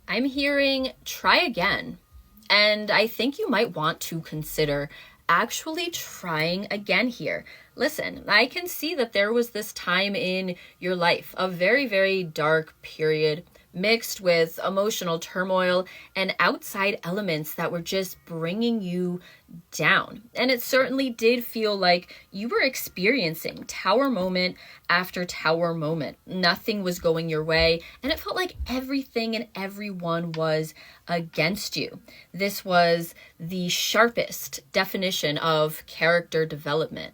I'm hearing try again. And I think you might want to consider actually trying again here. Listen, I can see that there was this time in your life, a very, very dark period, mixed with emotional turmoil and outside elements that were just bringing you down. And it certainly did feel like you were experiencing tower moment after tower moment. Nothing was going your way, and it felt like everything and everyone was against you. This was the sharpest definition of character development.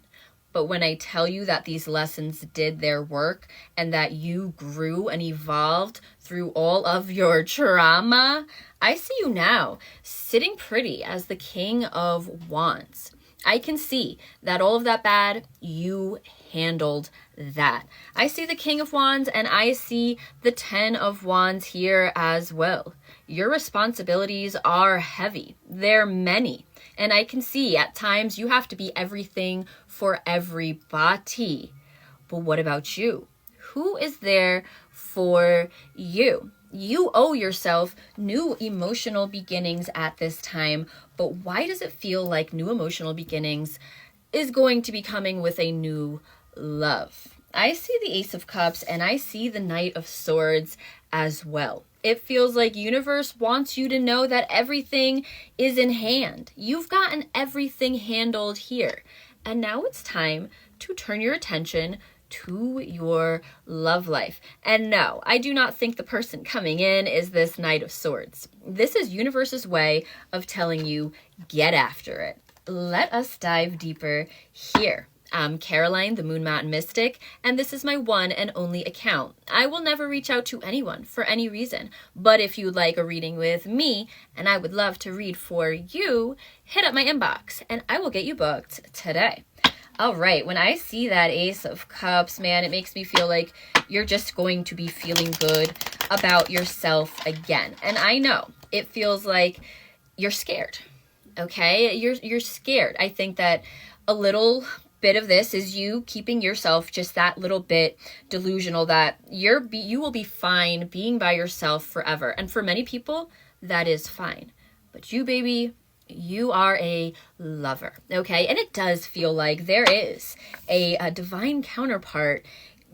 But when I tell you that these lessons did their work and that you grew and evolved through all of your trauma, I see you now sitting pretty as the King of Wands. I can see that all of that bad, you handled that. I see the King of Wands and I see the 10 of Wands here as well. Your responsibilities are heavy. They're many. And I can see at times you have to be everything for everybody. But what about you? Who is there for you? You owe yourself new emotional beginnings at this time. But why does it feel like new emotional beginnings is going to be coming with a new love? I see the Ace of Cups and I see the Knight of Swords as well. It feels like universe wants you to know that everything is in hand. You've gotten everything handled here. And now it's time to turn your attention to your love life. And no, I do not think the person coming in is this Knight of Swords. This is universe's way of telling you, get after it. Let us dive deeper here. I'm Caroline, the Moon Mountain Mystic, and this is my one and only account. I will never reach out to anyone for any reason, but if you'd like a reading with me, and I would love to read for you, hit up my inbox, and I will get you booked today. All right, when I see that Ace of Cups, man, it makes me feel like you're just going to be feeling good about yourself again. And I know it feels like you're scared, okay? You're scared. I think that a little bit of this is you keeping yourself just that little bit delusional that you will be fine being by yourself forever. And for many people, that is fine. But you, baby, you are a lover, okay? And it does feel like there is a divine counterpart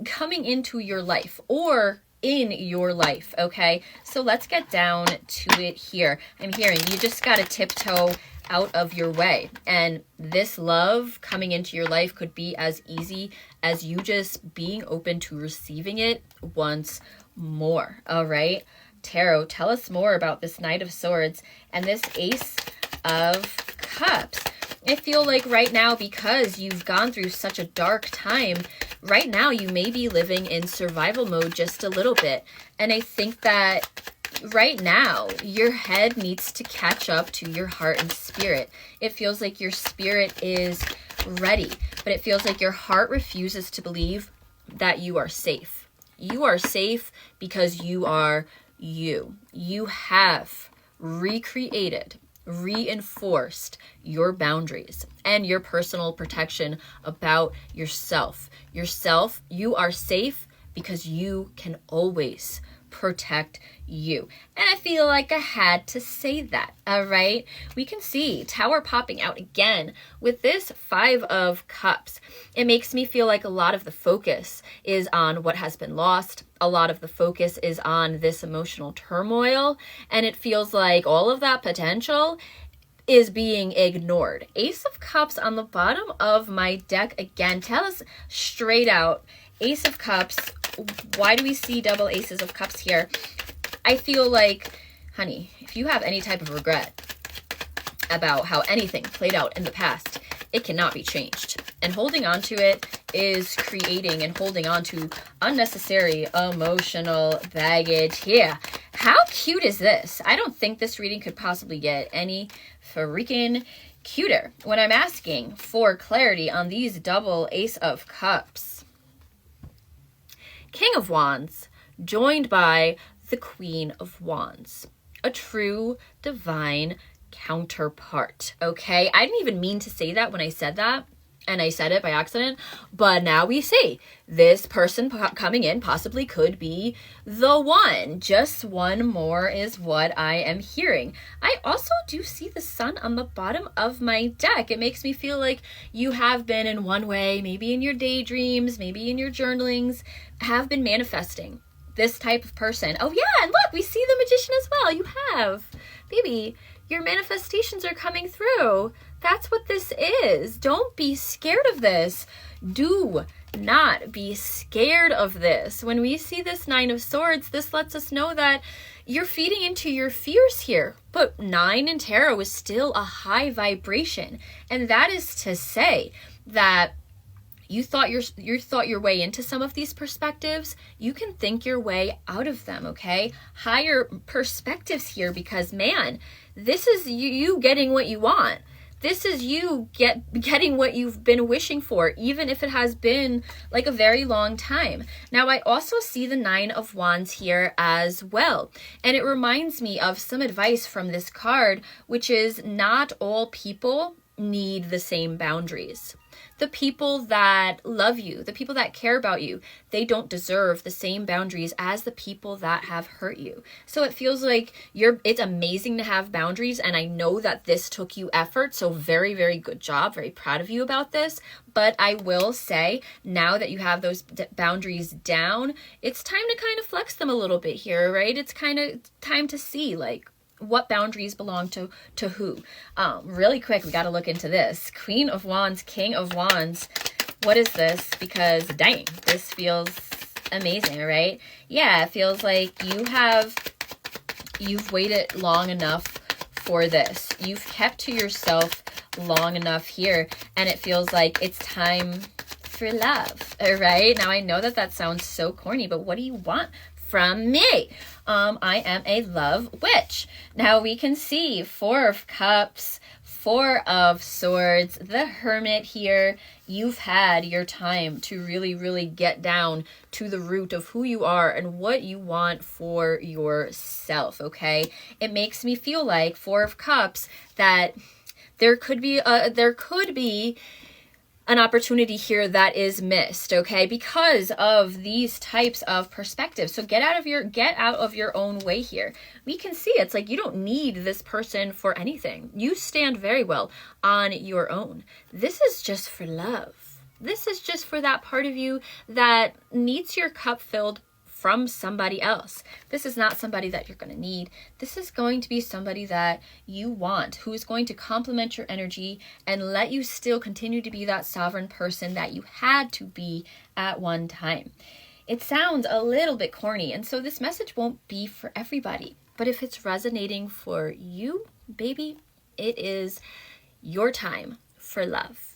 coming into your life or in your life, okay? So let's get down to it here. I'm hearing you just got to tiptoe out of your way. And this love coming into your life could be as easy as you just being open to receiving it once more, all right? Tarot, tell us more about this Knight of Swords and this Ace of Cups. I feel like right now, because you've gone through such a dark time, right now you may be living in survival mode just a little bit. And I think that right now, your head needs to catch up to your heart and spirit. It feels like your spirit is ready, but it feels like your heart refuses to believe that you are safe. You are safe because you are you. You have recreated, reinforced your boundaries and your personal protection about yourself. Yourself, you are safe because you can always protect you. And I feel like I had to say that, all right? We can see Tower popping out again with this Five of Cups. It makes me feel like a lot of the focus is on what has been lost. A lot of the focus is on this emotional turmoil. And it feels like all of that potential is being ignored. Ace of Cups on the bottom of my deck again. Tell us straight out, Ace of Cups, why do we see double Aces of Cups here? I feel like, honey, if you have any type of regret about how anything played out in the past, it cannot be changed. And holding on to it is creating and holding on to unnecessary emotional baggage here. How cute is this? I don't think this reading could possibly get any freaking cuter when I'm asking for clarity on these double Ace of Cups. King of Wands, joined by the Queen of Wands, a true divine counterpart, okay? I didn't even mean to say that when I said that. and I said it by accident, but now we see this person coming in possibly could be the one. Just one more is what I am hearing. I also do see the sun on the bottom of my deck. It makes me feel like you have been in one way, maybe in your daydreams, maybe in your journalings, have been manifesting this type of person. Oh yeah, and look, we see the Magician as well. You have. Baby, your manifestations are coming through. That's what this is. Don't be scared of this. Do not be scared of this. When we see this Nine of Swords, this lets us know that you're feeding into your fears here. But 9 in tarot is still a high vibration. And that is to say that you thought your way into some of these perspectives. You can think your way out of them, okay? Higher perspectives here, because man, this is you getting what you want. This is you getting what you've been wishing for, even if it has been like a very long time. Now, I also see the 9 of Wands here as well. And it reminds me of some advice from this card, which is not all people need the same boundaries. The people that love you, the people that care about you, they don't deserve the same boundaries as the people that have hurt you. So it feels like it's amazing to have boundaries, and I know that this took you effort, so very, very good job. Very proud of you about this. But I will say, now that you have those boundaries down, it's time to kind of flex them a little bit here, right? It's kind of time to see, like, what boundaries belong to who. Really quick, we got to look into this. Queen of Wands, King of Wands. What is this? Because dang, this feels amazing, right? Yeah, it feels like you've waited long enough for this. You've kept to yourself long enough here, and it feels like it's time for love. All right, now I know that sounds so corny, but what do you want from me? I am a love witch. Now we can see 4 of Cups, 4 of Swords, the Hermit here. You've had your time to really, really get down to the root of who you are and what you want for yourself, okay? It makes me feel like 4 of Cups that there could be an opportunity here that is missed, okay, because of these types of perspectives. So get out of your own way here. We can see it's like you don't need this person for anything. You stand very well on your own. This is just for love. This is just for that part of you that needs your cup filled from somebody else. This is not somebody that you're going to need. This is going to be somebody that you want, who is going to complement your energy and let you still continue to be that sovereign person that you had to be at one time. It sounds a little bit corny, and so this message won't be for everybody. But if it's resonating for you, baby, it is your time for love.